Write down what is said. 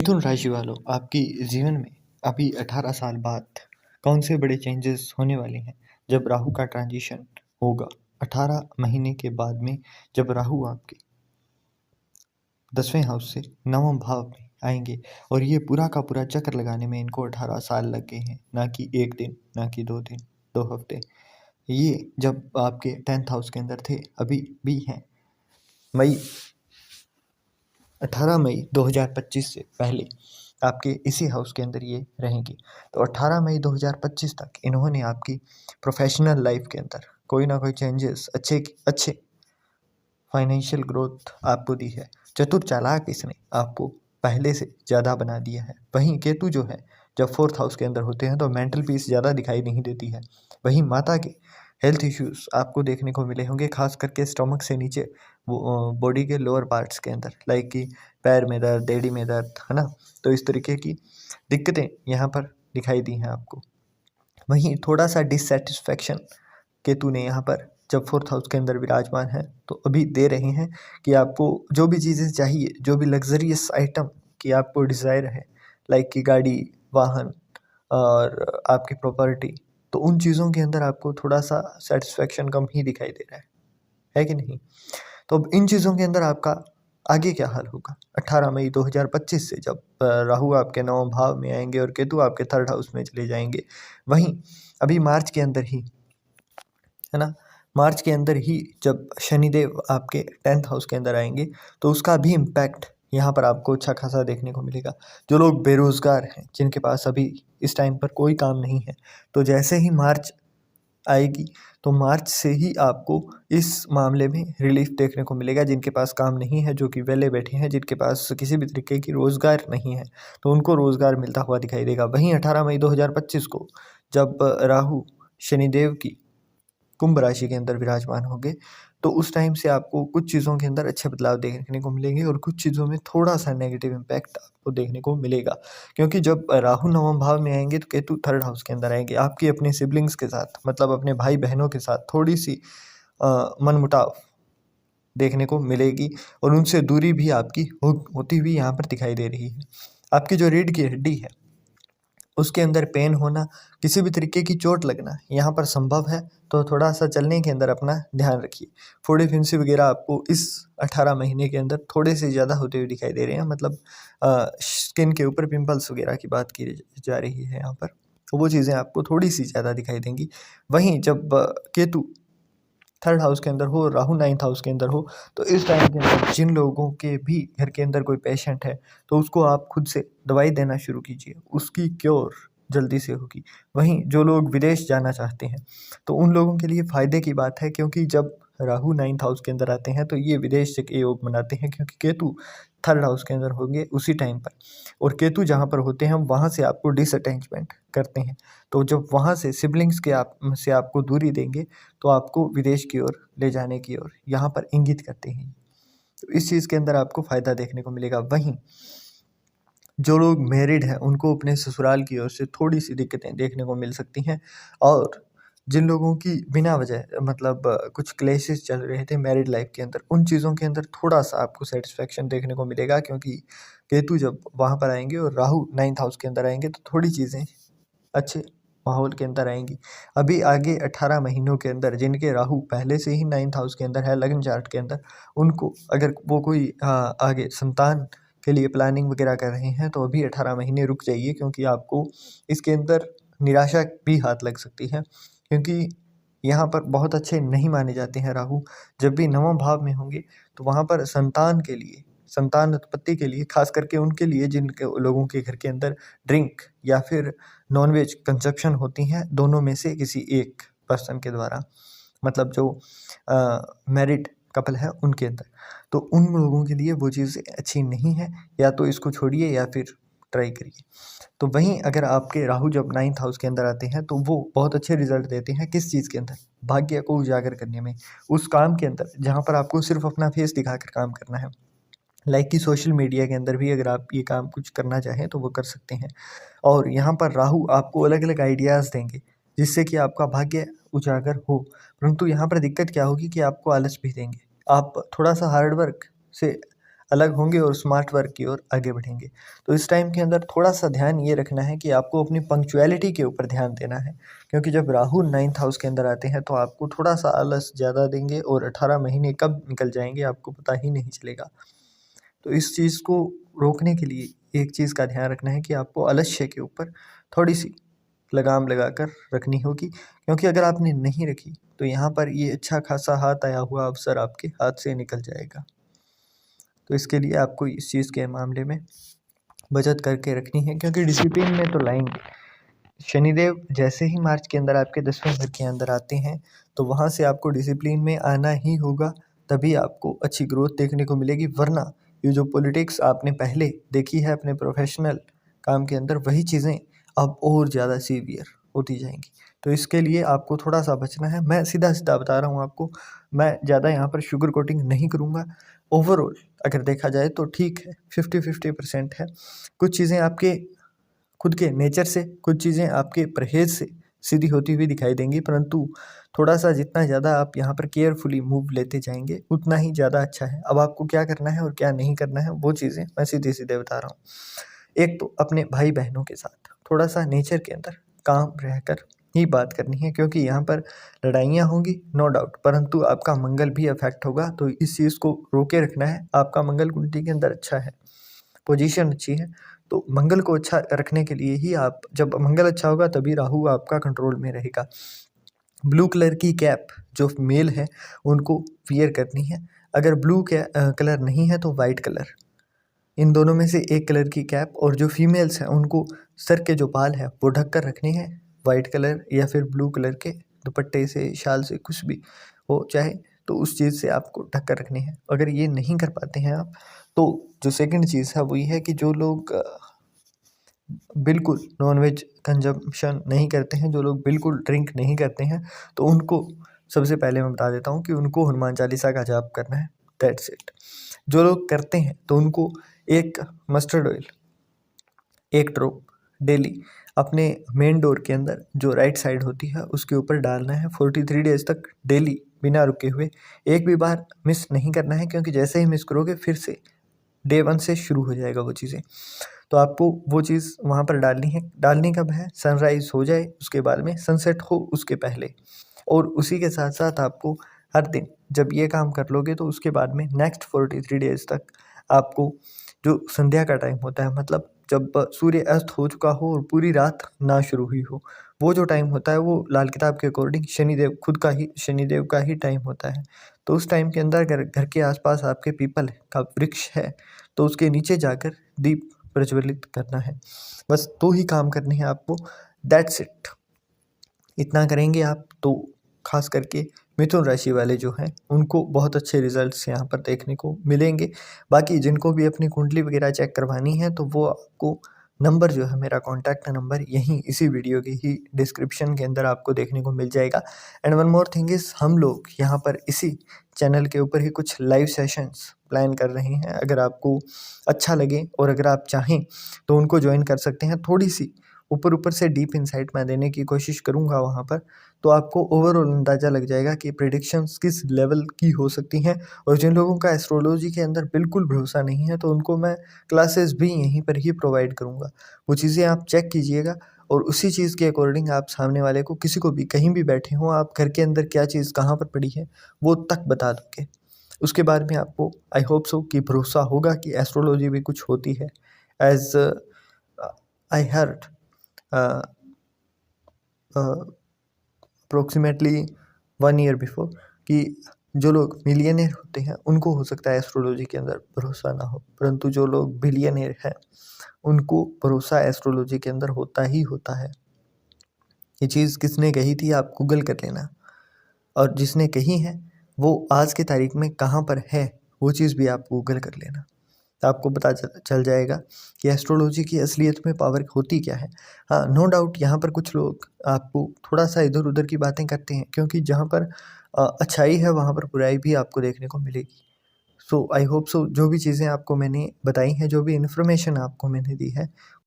मिथुन राशि वालों, आपकी जीवन में अभी 18 साल बाद कौन से बड़े चेंजेस होने वाले हैं जब राहु का ट्रांजिशन होगा। 18 महीने के बाद में जब राहु आपके 10वें हाउस से 9वें भाव में आएंगे और ये पूरा का पूरा चक्र लगाने में इनको 18 साल लग गए हैं, ना कि एक दिन, ना कि 2 दिन, 2 हफ्ते। ये जब आपके 10th हाउस के अंदर थे अभी भी हैं। मई 18 मई 2025 से पहले आपके इसी हाउस के अंदर ये रहेंगी। तो 18 मई 2025 तक इन्होंने आपकी प्रोफेशनल लाइफ के अंदर कोई ना कोई चेंजेस, अच्छे फाइनेंशियल ग्रोथ आपको दी है। चतुर चालाक इसने आपको पहले से ज़्यादा बना दिया है। वहीं केतु जो है, जब 4th हाउस के अंदर होते हैं तो मेंटल पीस ज़्यादा दिखाई नहीं देती है। वहीं माता के हेल्थ इश्यूज आपको देखने को मिले होंगे, खास करके स्टमक से नीचे वो बॉडी के लोअर पार्ट्स के अंदर, लाइक कि पैर में दर्द, एड़ी में दर्द, है ना। तो इस तरीके की दिक्कतें यहाँ पर दिखाई दी हैं आपको। वहीं थोड़ा सा डिससेटिस्फैक्शन केतु ने यहाँ पर जब 4th हाउस के अंदर विराजमान है तो अभी दे रहे हैं कि आपको जो भी चीज़ें चाहिए, जो भी लग्जरियस आइटम की आपको डिज़ायर है, लाइक कि गाड़ी, वाहन और आपकी प्रॉपर्टी, तो उन चीज़ों के अंदर आपको थोड़ा सा सेटिस्फैक्शन कम ही दिखाई दे रहा है कि नहीं। तो अब इन चीज़ों के अंदर आपका आगे क्या हाल होगा 18 मई 2025 से, जब राहु आपके 9वें भाव में आएंगे और केतु आपके 3rd हाउस में चले जाएंगे। वहीं अभी मार्च के अंदर ही, है ना, मार्च के अंदर ही जब शनिदेव आपके 10th हाउस के अंदर आएंगे तो उसका भी इम्पैक्ट यहाँ पर आपको अच्छा खासा देखने को मिलेगा। जो लोग बेरोजगार हैं, जिनके पास अभी इस टाइम पर कोई काम नहीं है, तो जैसे ही मार्च आएगी तो मार्च से ही आपको इस मामले में रिलीफ देखने को मिलेगा। जिनके पास काम नहीं है, जो कि वेले बैठे हैं, जिनके पास किसी भी तरीके की रोज़गार नहीं है, तो उनको रोज़गार मिलता हुआ दिखाई देगा। वहीं 18 मई 2025 को जब राहु शनिदेव की कुंभ राशि के अंदर विराजमान होंगे तो उस टाइम से आपको कुछ चीज़ों के अंदर अच्छे बदलाव देखने को मिलेंगे और कुछ चीज़ों में थोड़ा सा नेगेटिव इम्पैक्ट आपको देखने को मिलेगा। क्योंकि जब राहु 9वें भाव में आएंगे तो केतु 3rd हाउस के अंदर आएंगे। आपकी अपने सिबलिंग्स के साथ, मतलब अपने भाई बहनों के साथ थोड़ी सी मनमुटाव देखने को मिलेगी और उनसे दूरी भी आपकी होती हुई यहाँ पर दिखाई दे रही है। आपकी जो रीढ़ की हड्डी है उसके अंदर पेन होना, किसी भी तरीके की चोट लगना यहाँ पर संभव है, तो थोड़ा सा चलने के अंदर अपना ध्यान रखिए। फोड़े फिंसी वगैरह आपको इस 18 महीने के अंदर थोड़े से ज़्यादा होते हुए दिखाई दे रहे हैं। मतलब स्किन के ऊपर पिंपल्स वगैरह की बात की जा रही है यहाँ पर, तो वो चीज़ें आपको थोड़ी सी ज़्यादा दिखाई देंगी। वहीं जब केतु 3rd हाउस के अंदर हो, राहु 9th हाउस के अंदर हो, तो इस टाइम के अंदर जिन लोगों के भी घर के अंदर कोई पेशेंट है तो उसको आप खुद से दवाई देना शुरू कीजिए, उसकी क्योर जल्दी से होगी। वहीं जो लोग विदेश जाना चाहते हैं तो उन लोगों के लिए फ़ायदे की बात है, क्योंकि जब राहु 9th हाउस के अंदर आते हैं तो ये विदेश के योग बनाते हैं, क्योंकि केतु 3rd हाउस के अंदर होंगे उसी टाइम पर। और केतु जहाँ पर होते हैं वहाँ से आपको डिसअटैचमेंट करते हैं, तो जब वहाँ से सिबलिंग्स के से आपको दूरी देंगे तो आपको विदेश की ओर ले जाने की ओर यहाँ पर इंगित करते हैं। तो इस चीज़ के अंदर आपको फ़ायदा देखने को मिलेगा। वहीं जो लोग मैरिड हैं उनको अपने ससुराल की ओर से थोड़ी सी दिक्कतें देखने को मिल सकती हैं। और जिन लोगों की बिना वजह, मतलब कुछ क्लेशेस चल रहे थे मैरिड लाइफ के अंदर, उन चीज़ों के अंदर थोड़ा सा आपको सेटिस्फेक्शन देखने को मिलेगा, क्योंकि केतु जब वहाँ पर आएंगे और राहु 9th हाउस के अंदर आएंगे तो थोड़ी चीज़ें अच्छे माहौल के अंदर आएंगी। अभी आगे 18 महीनों के अंदर जिनके राहु पहले से ही 9th हाउस के अंदर है, लग्न चार्ट के अंदर, उनको अगर वो कोई आगे संतान के लिए प्लानिंग वगैरह कर रहे हैं तो अभी 18 महीने रुक जाइए, क्योंकि आपको इसके अंदर निराशा भी हाथ लग सकती है। क्योंकि यहाँ पर बहुत अच्छे नहीं माने जाते हैं राहु। जब भी 9वें भाव में होंगे तो वहाँ पर संतान के लिए, संतान उत्पत्ति के लिए, खास करके उनके लिए जिन लोगों के घर के अंदर ड्रिंक या फिर नॉनवेज कंजप्शन होती हैं, दोनों में से किसी एक पर्सन के द्वारा, मतलब जो मैरिड कपल है उनके अंदर, तो उन लोगों के लिए वो चीज़ अच्छी नहीं है। या तो इसको छोड़िए या फिर ट्राई करिए। तो वहीं अगर आपके राहु जब 9th हाउस के अंदर आते हैं तो वो बहुत अच्छे रिजल्ट देते हैं। किस चीज़ के अंदर? भाग्य को उजागर करने में, उस काम के अंदर जहाँ पर आपको सिर्फ अपना फेस दिखाकर काम करना है। लाइक कि सोशल मीडिया के अंदर भी अगर आप ये काम कुछ करना चाहें तो वो कर सकते हैं। और यहाँ पर राहु आपको अलग अलग आइडियाज़ देंगे जिससे कि आपका भाग्य उजागर हो। परंतु यहाँ पर दिक्कत क्या होगी कि आपको आलस भी देंगे। आप थोड़ा सा हार्ड वर्क से अलग होंगे और स्मार्ट वर्क की ओर आगे बढ़ेंगे। तो इस टाइम के अंदर थोड़ा-सा ध्यान ये रखना है कि आपको अपनी पंक्चुअलिटी के ऊपर ध्यान देना है, क्योंकि जब राहु 9th हाउस के अंदर आते हैं तो आपको थोड़ा-सा आलस ज़्यादा देंगे और 18 महीने कब निकल जाएँगे आपको पता ही नहीं चलेगा। तो इस चीज़ को रोकने के लिए एक चीज़ का ध्यान रखना है कि आपको आलस्य के ऊपर थोड़ी-सी लगाम लगाकर रखनी होगी, क्योंकि अगर आपने नहीं रखी तो यहाँ पर ये अच्छा खासा हाथ आया हुआ अवसर आपके हाथ से निकल जाएगा। तो इसके लिए आपको इस चीज़ के मामले में बचत करके रखनी है, क्योंकि डिसिप्लिन में तो लाएँगे। शनिदेव जैसे ही मार्च के अंदर आपके 10वें घर के अंदर आते हैं, तो वहाँ से आपको डिसिप्लिन में आना ही होगा, तभी आपको अच्छी ग्रोथ देखने को मिलेगी। वरना ये जो पॉलिटिक्स आपने पहले देखी है अपने प्रोफेशनल काम के अंदर, वही चीज़ें अब और ज़्यादा सीवियर होती जाएँगी। तो इसके लिए आपको थोड़ा-सा बचना है। मैं सीधा-सीधा बता रहा हूँ आपको, मैं ज़्यादा यहाँ पर शुगर कोटिंग नहीं करूँगा। ओवरऑल अगर देखा जाए तो ठीक है, 50-50% है। कुछ चीज़ें आपके खुद के नेचर से, कुछ चीज़ें आपके परहेज़ से सीधी होती हुई दिखाई देंगी, परंतु थोड़ा-सा जितना ज़्यादा आप यहाँ पर केयरफुली मूव लेते जाएँगे, उतना ही ज़्यादा अच्छा है। अब आपको क्या करना है और क्या नहीं करना है, वो चीज़ें मैं सीधे-सीधे बता रहा हूँ। एक तो अपने भाई-बहनों के साथ थोड़ा-सा नेचर के अंदर काम रहकर ही बात करनी है, क्योंकि यहाँ पर लड़ाइयाँ होंगी नो डाउट, परंतु आपका मंगल भी अफ़ेक्ट होगा, तो इस चीज़ को रोके रखना है। आपका मंगल कुंडली के अंदर अच्छा है, पोजीशन अच्छी है, तो मंगल को अच्छा रखने के लिए ही आप जब मंगल अच्छा होगा तभी राहु आपका कंट्रोल में रहेगा। ब्लू कलर की कैप जो मेल है उनको वियर करनी है। अगर ब्लू कलर नहीं है तो वाइट कलर, इन दोनों में से एक कलर की कैप, और जो फीमेल्स हैं उनको सर के जो बाल है वो ढक कर रखने हैं, वाइट कलर या फिर ब्लू कलर के दुपट्टे से, शाल से, कुछ भी हो चाहे, तो उस चीज़ से आपको ढक कर रखनी है। अगर ये नहीं कर पाते हैं आप, तो जो सेकंड चीज़ है वो ये है कि जो लोग बिल्कुल नॉन-वेज कंज़म्पशन नहीं करते हैं, जो लोग बिल्कुल ड्रिंक नहीं करते हैं, तो उनको सबसे पहले मैं बता देता हूँ कि उनको हनुमान चालीसा का जाप करना है, दैट्स इट। जो लोग करते हैं तो उनको एक मस्टर्ड ऑयल, एक ड्रॉप डेली अपने मेन डोर के अंदर जो राइट साइड होती है उसके ऊपर डालना है 43 डेज़ तक डेली बिना रुके हुए। एक भी बार मिस नहीं करना है, क्योंकि जैसे ही मिस करोगे फिर से डे 1 से शुरू हो जाएगा वो चीज़ें। तो आपको वो चीज़ वहाँ पर डालनी है। डालनी कब है? सनराइज़ हो जाए उसके बाद में, सनसेट हो उसके पहले, और उसी के साथ-साथ आपको हर दिन जब ये काम कर लोगे तो उसके बाद में नेक्स्ट 43 डेज़ तक आपको जो संध्या का टाइम होता है, मतलब जब सूर्य अस्त हो चुका हो और पूरी रात ना शुरू हुई हो, वो जो टाइम होता है वो लाल किताब के अकॉर्डिंग शनिदेव खुद का ही, शनिदेव का ही टाइम होता है। तो उस टाइम के अंदर अगर घर के आस-पास आपके पीपल का वृक्ष है, तो उसके नीचे जाकर दीप प्रज्वलित करना है। बस 2 ही काम करने हैं आपको, दैट्स इट। इतना करेंगे आप तो ख़ास करके मिथुन राशि वाले जो हैं उनको बहुत अच्छे रिज़ल्ट्स यहाँ पर देखने को मिलेंगे। बाकी जिनको भी अपनी कुंडली वग़ैरह चेक करवानी है तो वो आपको नंबर जो है, मेरा कॉन्टैक्ट नंबर यहीं इसी वीडियो के ही डिस्क्रिप्शन के अंदर आपको देखने को मिल जाएगा। And one more thing is, हम लोग यहाँ पर इसी चैनल के ऊपर ही कुछ लाइव सेशंस प्लान कर रहे हैं। अगर आपको अच्छा लगे और अगर आप चाहें तो उनको जॉइन कर सकते हैं। थोड़ी-सी ऊपर-ऊपर से डीप इनसाइट मैं देने की कोशिश करूँगा वहाँ पर, तो आपको ओवरऑल अंदाज़ा लग जाएगा कि प्रेडिक्शंस किस लेवल की हो सकती हैं। और जिन लोगों का एस्ट्रोलॉजी के अंदर बिल्कुल भरोसा नहीं है, तो उनको मैं क्लासेस भी यहीं पर ही प्रोवाइड करूँगा। वो चीज़ें आप चेक कीजिएगा और उसी चीज़ के अकॉर्डिंग आप सामने वाले को, किसी को भी कहीं भी बैठे हों, आप घर के अंदर क्या चीज़ कहाँ पर पड़ी है, वो तक बता दोगे। उसके बाद में आपको आई होप सो कि भरोसा होगा कि एस्ट्रोलॉजी भी कुछ होती है। As I heard approximately 1 year before कि जो लोग मिलियनेयर होते हैं उनको हो सकता है एस्ट्रोलॉजी के अंदर भरोसा ना हो, परंतु जो लोग बिलियनेयर हैं उनको भरोसा एस्ट्रोलॉजी के अंदर होता ही होता है। ये चीज़ किसने कही थी आप गूगल कर लेना, और जिसने कही है वो आज की तारीख में कहाँ पर है वो चीज़ भी आप गूगल कर लेना। तो आपको पता चल जाएगा कि एस्ट्रोलॉजी की असलियत में पावर होती क्या है। हाँ, नो डाउट यहाँ पर कुछ लोग आपको थोड़ा-सा इधर-उधर की बातें करते हैं, क्योंकि जहाँ पर अच्छाई है वहाँ पर बुराई भी आपको देखने को मिलेगी। सो आई होप सो जो भी चीज़ें आपको मैंने बताई हैं, जो भी इन्फॉर्मेशन आपको मैंने दी है,